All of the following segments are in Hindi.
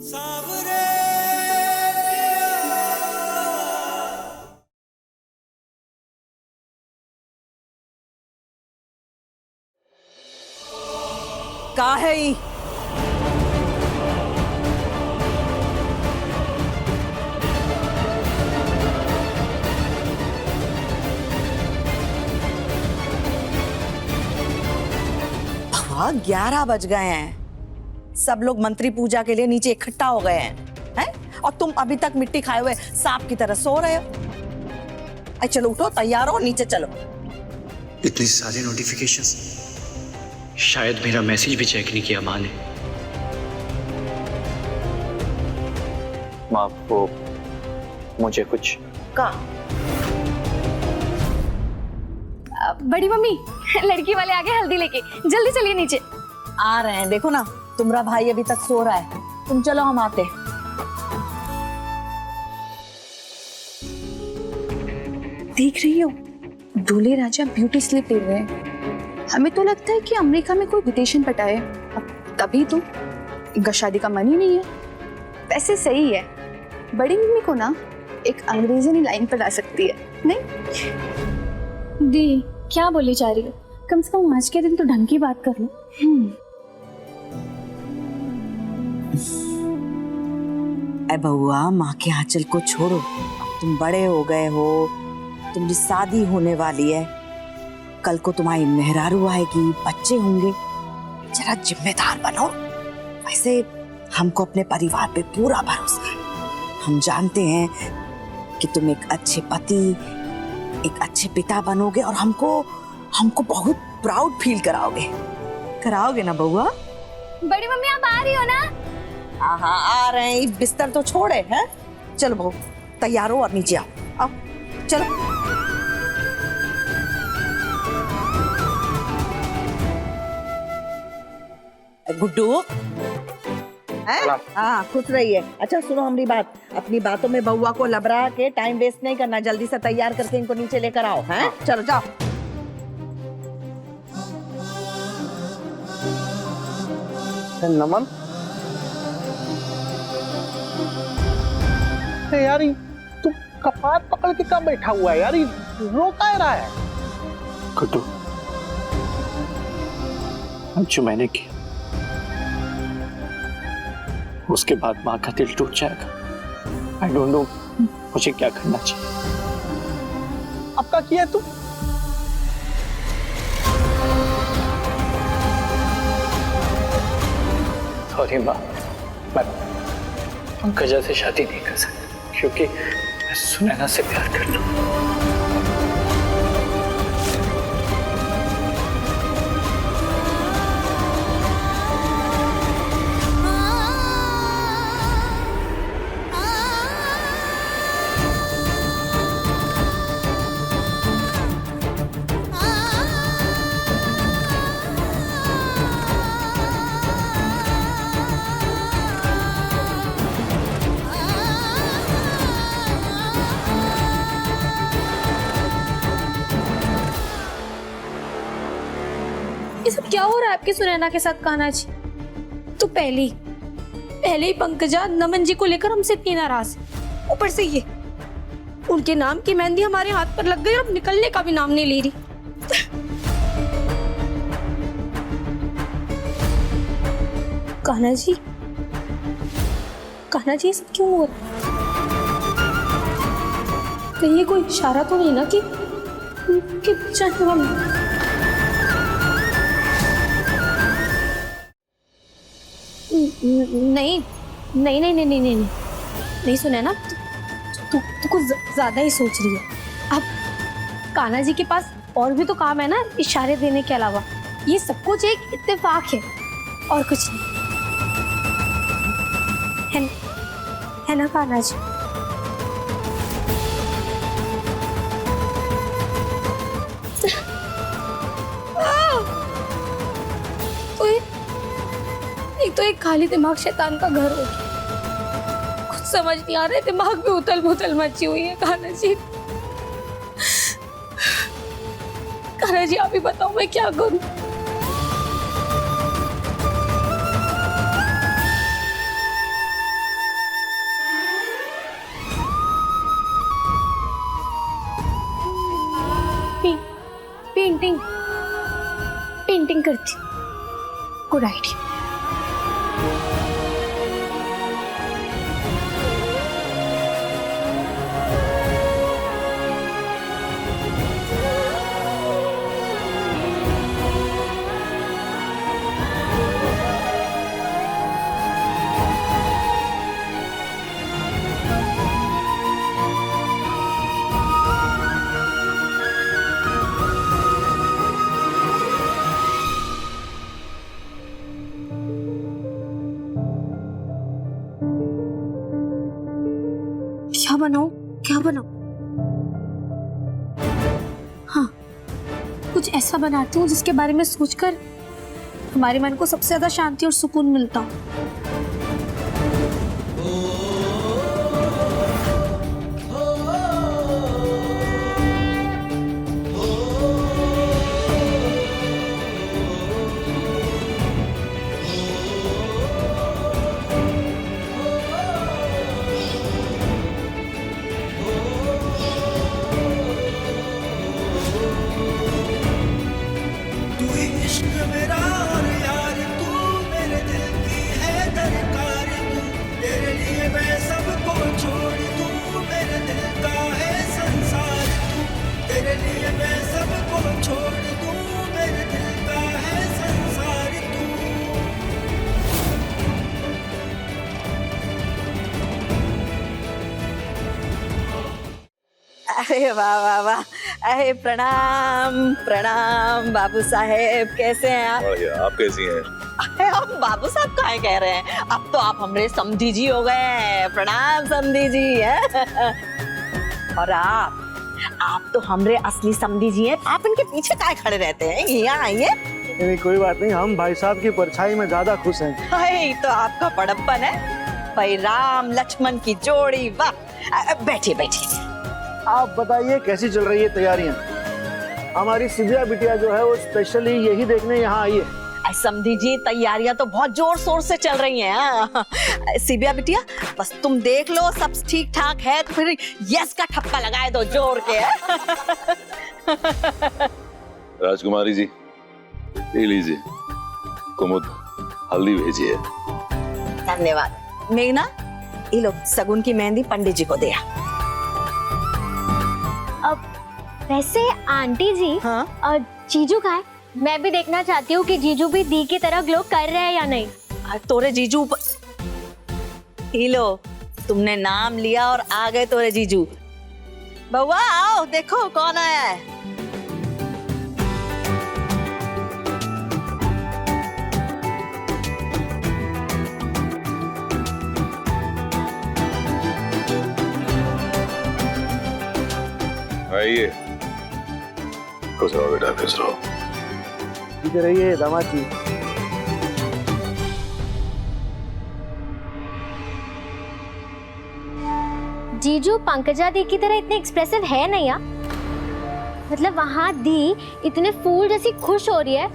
का है ई? भगवान 11 बज गए हैं। सब लोग मंत्री पूजा के लिए नीचे इकट्ठा हो गए हैं, और तुम अभी तक मिट्टी खाए हुए सांप की तरह सो रहे हो। अरे चलो उठो, तैयार हो, नीचे चलो। इतनी सारी नोटिफिकेशंस, शायद मेरा मैसेज भी चेक नहीं किया माँ ने। माँ वो मुझे कुछ का बड़ी मम्मी, लड़की वाले आगे हल्दी लेके, जल्दी चलिए नीचे। आ रहे हैं, देखो ना तुम्हारा भाई अभी तक सो रहा है। तुम चलो, हम आते हैं। देख रही हो, दूल्हे राजा ब्यूटी स्लीप ले रहे हैं। हमें तो लगता है कि अमेरिका में कोई विदेशन पटा है, अब तभी तो इनका शादी का मन ही नहीं है। वैसे सही है, बड़ी मम्मी को ना एक अंग्रेजी लाइन पर ला सकती है, नहीं? दी क्या बोली जा रही हो? कम से कम आज के दिन तो ढंग की बात कर लो। अरे बउआ, माँ के आंचल को छोड़ो। अब तुम बड़े हो गए हो, तुम्हारी शादी होने वाली है, कल को तुम्हारी मेहरारू आएगी, बच्चे होंगे, जरा जिम्मेदार बनो। वैसे हमको अपने परिवार पे पूरा भरोसा है। हम जानते हैं कि तुम एक अच्छे पति, एक अच्छे पिता बनोगे और हमको बहुत प्राउड फील कराओगे ना बउआ? बड़ी मम्मी आप आ रही हो ना? हाँ हाँ आ रहे हैं। बिस्तर तो छोड़े हैं। चलो बहू, तैयार हो और नीचे आओ। चलो। गुड्डू, हाँ खुश रहिए। अच्छा सुनो हमारी बात, अपनी बातों में बउआ को लबरा के टाइम वेस्ट नहीं करना, जल्दी से तैयार करके इनको नीचे लेकर आओ। हैं? चलो जाओ। नमन, यार तू कपार पकड़ के कब बैठा हुआ है यार? रो क्या रहा है? गुड्डू, जो मैंने किया उसके बाद माँ का दिल टूट जाएगा। आई डोंट नो मुझे क्या करना चाहिए। अब क्या किया तू? सॉरी माँ, मैं पंकजा से शादी नहीं कर सकता क्योंकि मैं सुनैना से प्यार करता हूँ। ये सब क्या हो रहा है आपकी सुनैना के साथ? कान्हा जी तो पहले ही पंकजा नमन जी को लेकर हमसे इतनी नाराज है, ऊपर से ये उनके नाम की मेहंदी हमारे हाथ पर लग गई और अब निकलने का भी नाम नहीं ले रही। कान्हा जी ये सब क्यों हो रहा है? कहीं ये कोई इशारा तो नहीं ना कि जाने वाला? नहीं सुना ना, तू कुछ ज्यादा ही सोच रही है। अब कान्हा जी के पास और भी तो काम है ना इशारे देने के अलावा। ये सब कुछ एक इत्तेफाक है और कुछ नहीं है ना कान्हा जी? तो एक खाली दिमाग शैतान का घर हो गया। कुछ समझ नहीं आ रहा है, दिमाग में उथल पुथल मची हुई है। कान्हा जी आप ही बताओ मैं क्या करूं? नहीं करती। Good idea. क्या बनाऊं, क्या बनाऊं? हाँ, कुछ ऐसा बनाती हूँ जिसके बारे में सोचकर हमारे मन को सबसे ज्यादा शांति और सुकून मिलता हो। अरे वाह वाह वाह, अरे प्रणाम प्रणाम बाबू साहेब, कैसे हैं आप? बढ़िया, आप कैसी हैं? अरे हम बाबू साहब काहे कह रहे हैं, अब तो आप हमारे समधी जी हो गए हैं। प्रणाम समधी जी है। और आप तो हमरे असली समधी जी हैं, आप इनके पीछे काहे खड़े रहते हैं? यहाँ आइए। नहीं कोई बात नहीं, हम भाई साहब की परछाई में ज्यादा खुश हैं। हाय, तो आपका बड़प्पन है भाई, राम लक्ष्मण की जोड़ी, वाह। बैठिए बैठिए। आप बताइए कैसी चल रही है तैयारियां? हमारी सिबिया बिटिया जो है वो स्पेशली यही देखने यहाँ आई है। समधी जी, तैयारियां तो बहुत जोर शोर से चल रही हैं। हाँ। सिबिया बिटिया, बस तुम देख लो सब ठीक ठाक है तो फिर यस का ठप्पा लगाए दो जोर के। राजकुमारी जी, ये लीजिए, कुमुद हल्दी भेजी है। धन्यवाद। मेघना, ये लो सगुन की मेहंदी पंडित जी को दे। अब वैसे आंटी जी, हाँ? और जीजू कहाँ है? मैं भी देखना चाहती हूँ कि जीजू भी दी की तरह ग्लो कर रहे हैं या नहीं। तोरे जीजू ये लो, तुमने नाम लिया और आ गए तोरे जीजू। बउआ आओ, देखो कौन आया है। आइए, खुश रहो बेटा, खुश रहो। इधर रहिए दामाद जी। जीजू पंकजा दी की तरह इतने एक्सप्रेसिव है नहीं यार। मतलब वहाँ दी इतने फूल जैसी खुश हो रही है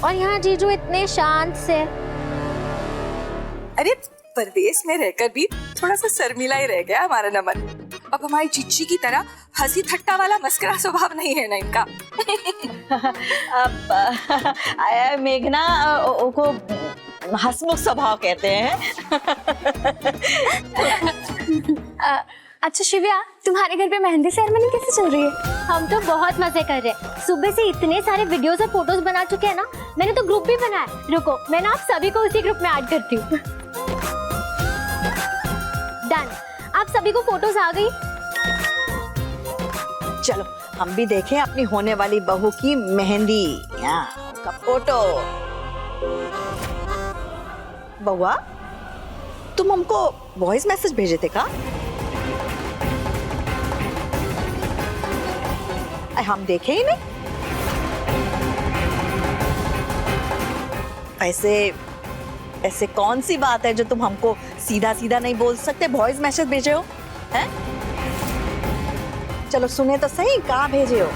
और यहाँ जीजू इतने शांत से। अरे परदेश में रहकर भी थोड़ा सा शर्मीला ही रह गया हमारा नमन। अब हमारी चिच्ची की तरह हंसी ठट्टा वाला मस्करा स्वभाव नहीं है ना इनका। अब मेघना को हंसमुख स्वभाव कहते हैं। अच्छा शिव्या, तुम्हारे घर पे मेहंदी सेरेमनी कैसे चल रही है? हम तो बहुत मजे कर रहे हैं। सुबह से इतने सारे वीडियोस और फोटोज बना चुके हैं ना, मैंने तो ग्रुप भी बनाया। रुको, मैं ना आप सभी को उसी ग्रुप में ऐड करती हूँ। डन, आप सभी को फोटोज आ गई? चलो हम भी देखें अपनी होने वाली बहू की मेहंदी का फोटो। बउआ, तुम हमको वॉइस मैसेज भेजे थे का? हम देखे ही नहीं। ऐसे कौन सी बात है जो तुम हमको सीधा सीधा नहीं बोल सकते? वॉइस मैसेज भेजे हो हैं? चलो सुने तो सही, कहाँ भेजे हो?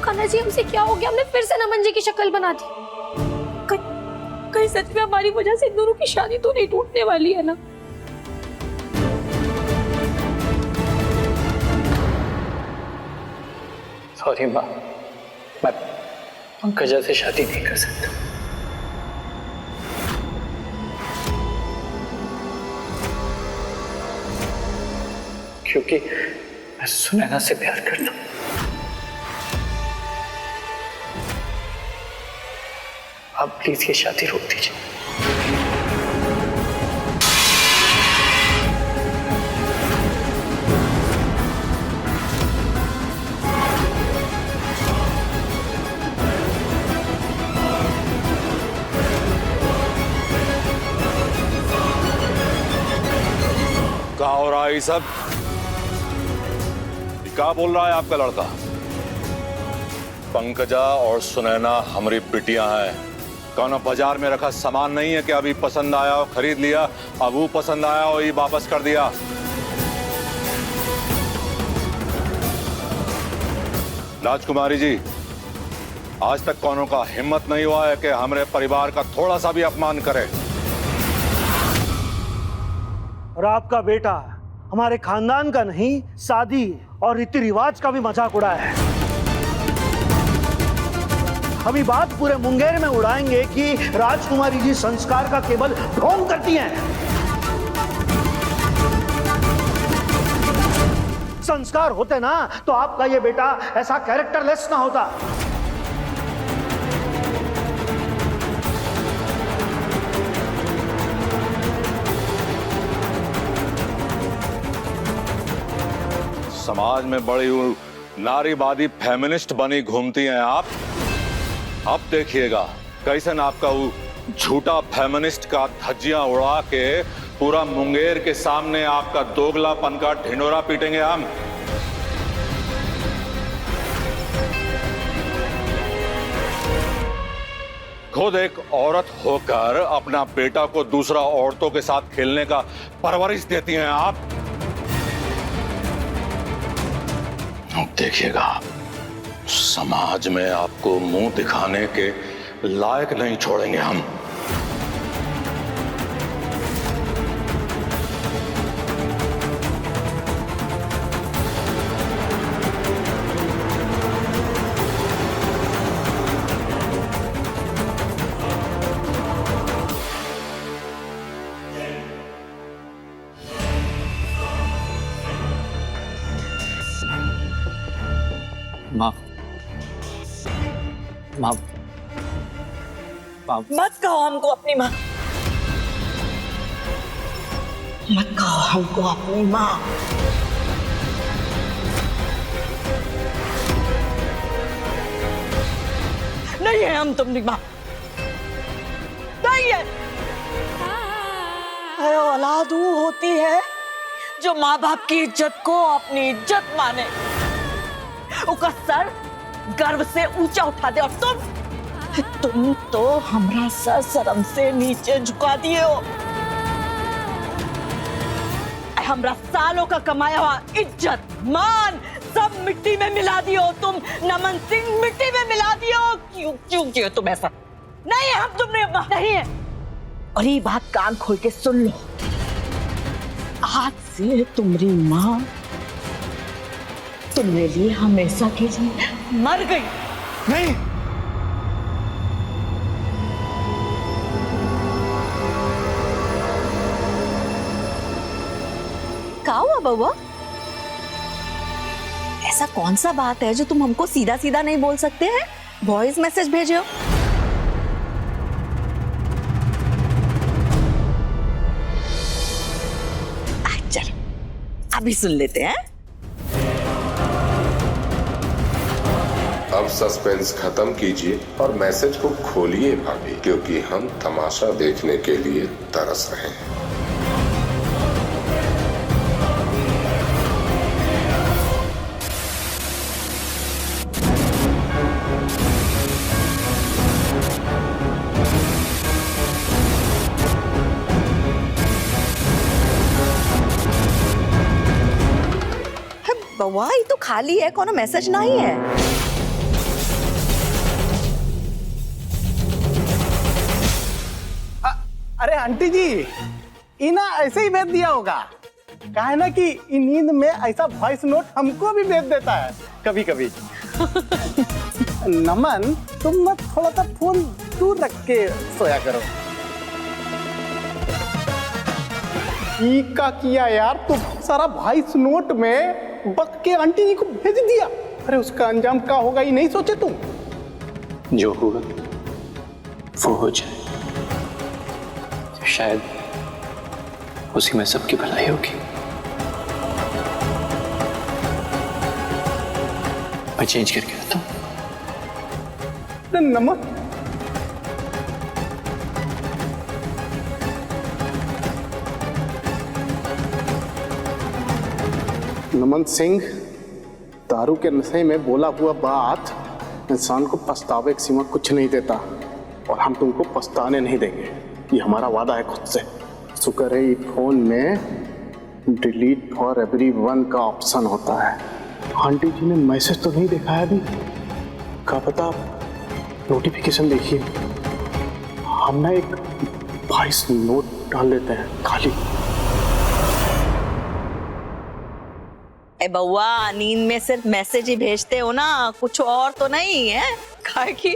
कान्हा जी हमसे क्या हो गया? हमने फिर से नमन जी की शक्ल बना दी। कहीं सच में हमारी वजह से इन दोनों की शादी तो नहीं टूटने वाली है ना? सॉरी माँ, मैं पंकजा से शादी नहीं कर सकता। क्योंकि मैं सुनैना से प्यार करता हूँ। आप प्लीज ये शादी रोक दीजिए। क्या हो रहा है ये सब? क्या बोल रहा है आपका लड़का? पंकजा और सुनैना हमारी बिटियां हैं। कौन बाजार में रखा सामान नहीं है कि अभी पसंद आया हो खरीद लिया, अब वो पसंद आया हो ये वापस कर दिया। राजकुमारी जी, आज तक कौनों का हिम्मत नहीं हुआ है कि हमारे परिवार का थोड़ा सा भी अपमान करे। और आपका बेटा हमारे खानदान का नहीं, शादी और रीति रिवाज का भी मजाक उड़ाया है। हम ये बात पूरे मुंगेर में उड़ाएंगे कि राजकुमारी जी संस्कार का केवल ढोंग करती हैं। संस्कार होते ना तो आपका ये बेटा ऐसा कैरेक्टरलेस ना होता। समाज में बड़ी नारीवादी फेमिनिस्ट बनी घूमती हैं आप। अब देखिएगा कैसे ना आपका वो झूठा फेमिनिस्ट का धज्जियां उड़ा के पूरा मुंगेर के सामने आपका दोगलापन का ढिंढोरा पीटेंगे हम। खुद एक औरत होकर अपना बेटा को दूसरा औरतों के साथ खेलने का परवरिश देती हैं आप। देखिएगा समाज में आपको मुंह दिखाने के लायक नहीं छोड़ेंगे हम। माँ, माँ, माँ, मत कहो हमको अपनी माँ, मत कहो हमको अपनी माँ। नहीं है हम तुमनी माँ, नहीं है। अरे औलाद वो होती है जो माँ बाप की इज्जत को अपनी इज्जत माने, उसका सर गर्व से ऊंचा उठा दे। और तुम तो हमरा सर शर्म से नीचे झुका दिए हो। हमरा सालों का कमाया हुआ इज्जत मान सब मिट्टी में मिला दियो। तुम नमन सिंह मिट्टी में मिला दियो। क्यों क्यों किए तुम ऐसा? नहीं हम तुमने नहीं है। और ये बात कान खोल के सुन लो, आज से तुम्हारी माँ तुम्हारे लिए हमेशा के लिए मर गई। नहीं, क्या हुआ बउआ? ऐसा कौन सा बात है जो तुम हमको सीधा सीधा नहीं बोल सकते हैं? वॉइस मैसेज भेजो। चलो अभी सुन लेते हैं। अब सस्पेंस खत्म कीजिए और मैसेज को खोलिए भाभी, क्योंकि हम तमाशा देखने के लिए तरस रहे हैं। बउआ ये तो खाली है, कोनो मैसेज नहीं है। आंटी जी, इना ऐसे ही भेज दिया होगा। कहा है ना कि इन नींद में ऐसा वॉइस नोट हमको भी भेज देता है कभी कभी। नमन, तुम मत थोड़ा सा फोन दूर रख के सोया करो। ई का किया यार, तुम सारा वॉइस नोट में बक के आंटी जी को भेज दिया। अरे उसका अंजाम क्या होगा ये नहीं सोचे तुम? जो हुआ वो हो जाए, शायद उसी में सबकी भलाई होगी। मैं चेंज करके आता हूँ। नमन, नमन सिंह, दारू के नशे में बोला हुआ बात इंसान को पछतावे की सीमा कुछ नहीं देता, और हम तुमको पछताने नहीं देंगे। ये हमारा वादा है खुद से। शुक्र है फोन में डिलीट फॉर एवरीवन का ऑप्शन होता है। आंटी जी ने मैसेज तो नहीं देखा है अभी, क्या पता नोटिफिकेशन देखिए। हम ना एक वॉइस नोट डाल देते हैं खाली। ए बउआ, नींद में सिर्फ मैसेज ही भेजते हो ना, कुछ और तो नहीं है? काहे कि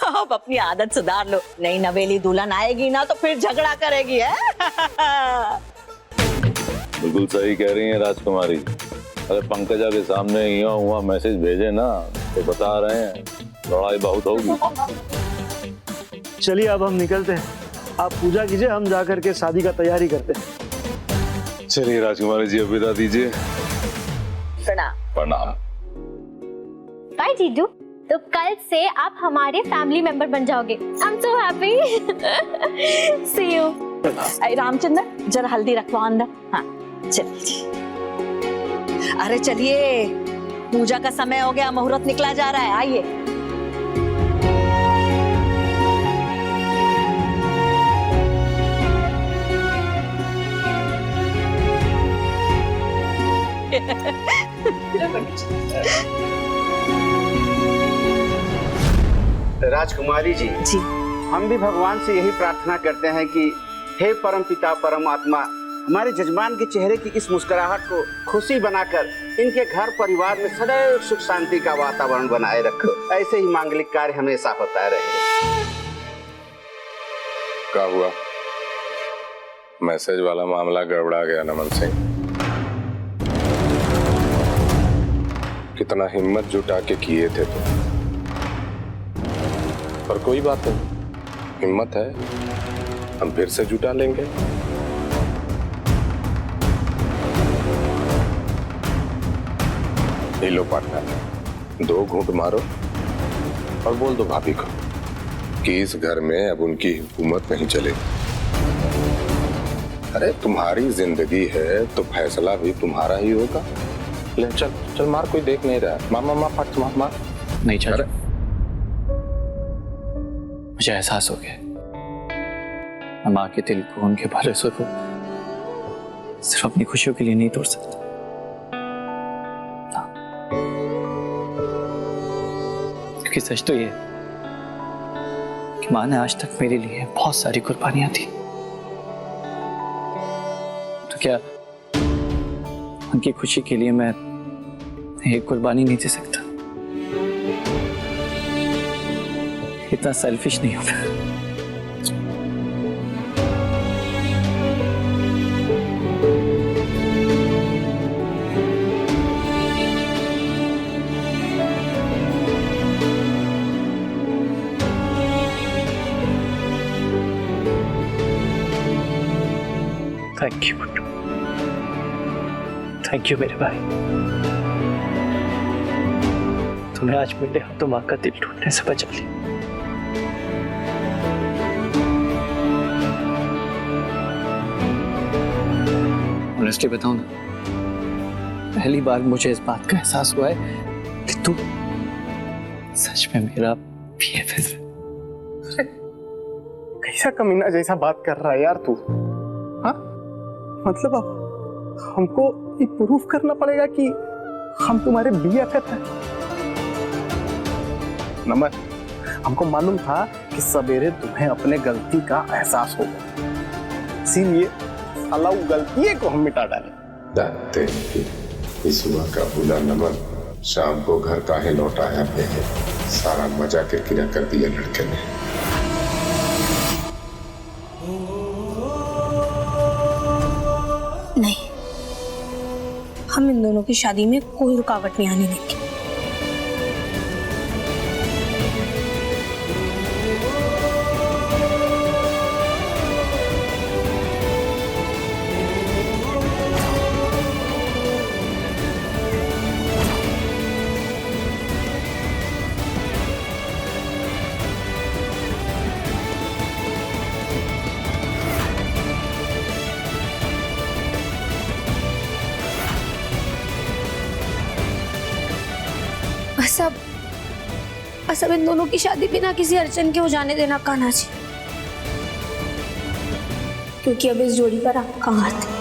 अब अपनी आदत सुधार लो, नई नवेली दुल्हन आएगी ना तो फिर झगड़ा करेगी है। बिल्कुल सही कह रही हैं राजकुमारी। अरे पंकजा के सामने यहाँ हुआ मैसेज भेजे ना तो बता रहे हैं लड़ाई बहुत होगी। चलिए अब हम निकलते हैं, आप पूजा कीजिए, हम जाकर के शादी का तैयारी करते हैं। चलिए राजकुमारी जी, अब विदा दीजिए। प्रणाम। प्रणाम। बाय जीजू, तो कल से आप हमारे फैमिली मेंबर बन जाओगे। I am so happy. See you. Ramchandra, जरा हल्दी रखवा अंदर। हाँ चलिए। अरे चलिए, पूजा का समय हो गया, मुहूर्त निकला जा रहा है, आइए। राजकुमारी जी, हम भी भगवान से यही प्रार्थना करते हैं कि हे परम पिता परमात्मा, हमारे जजमान के चेहरे की इस मुस्कुराहट को खुशी बनाकर इनके घर परिवार में सदैव सुख शांति का वातावरण बनाए रखो। ऐसे ही मांगलिक कार्य हमेशा होता रहे। क्या हुआ? मैसेज वाला मामला गड़बड़ा गया नमन सिंह। कितना हिम्मत जुटा के किए थे तुम, पर कोई बात नहीं, हिम्मत है, हम फिर से जुटा लेंगे। ये लो पार्टनर, 2 घूंट मारो और बोल दो भाभी को कि इस घर में अब उनकी हुकूमत नहीं चलेगी। अरे तुम्हारी जिंदगी है तो फैसला भी तुम्हारा ही होगा। ले चल चल, मार, कोई देख नहीं रहा। मार फट, मार। नहीं चल, मुझे एहसास हो गया, मैं माँ के दिल को, उनके भरोसे को सिर्फ अपनी खुशियों के लिए नहीं तोड़ सकता। क्योंकि सच तो ये कि माँ ने आज तक मेरे लिए बहुत सारी कुर्बानियां दी, तो क्या उनकी खुशी के लिए मैं एक कुर्बानी नहीं दे सकता? इतना सेल्फिश नहीं होना। थैंक यू, थैंक यू मेरे भाई। तुम्हें आज मेरे हाथों माँ का दिल टूटने से बचा लिया। ऑनेस्टली बताऊं ना, पहली बार मुझे इस बात का एहसास हुआ है कि तू सच में मेरा BFF है। कैसा कमीना जैसा बात कर रहा है यार तू? हाँ, मतलब अब हमको ये प्रूफ करना पड़ेगा कि हम तुम्हारे BFF हैं। नमन, हमको मालूम था कि सवेरे तुम्हें अपने गलती का एहसास होगा, इसीलिए अल्लाह वो गलती को हम मिटा डाले। देखते हैं कि इस हुआ का बुला नमन शाम को घर काहे लौटाया पे है। सारा मजा किरकिरा कर दिया लड़के ने। नहीं, हम इन दोनों की शादी में कोई रुकावट नहीं आने देंगे। बस अब इन दोनों की शादी बिना किसी अड़चन के हो जाने देना कान्हा जी, क्योंकि अब इस जोड़ी पर आपका हाथ है।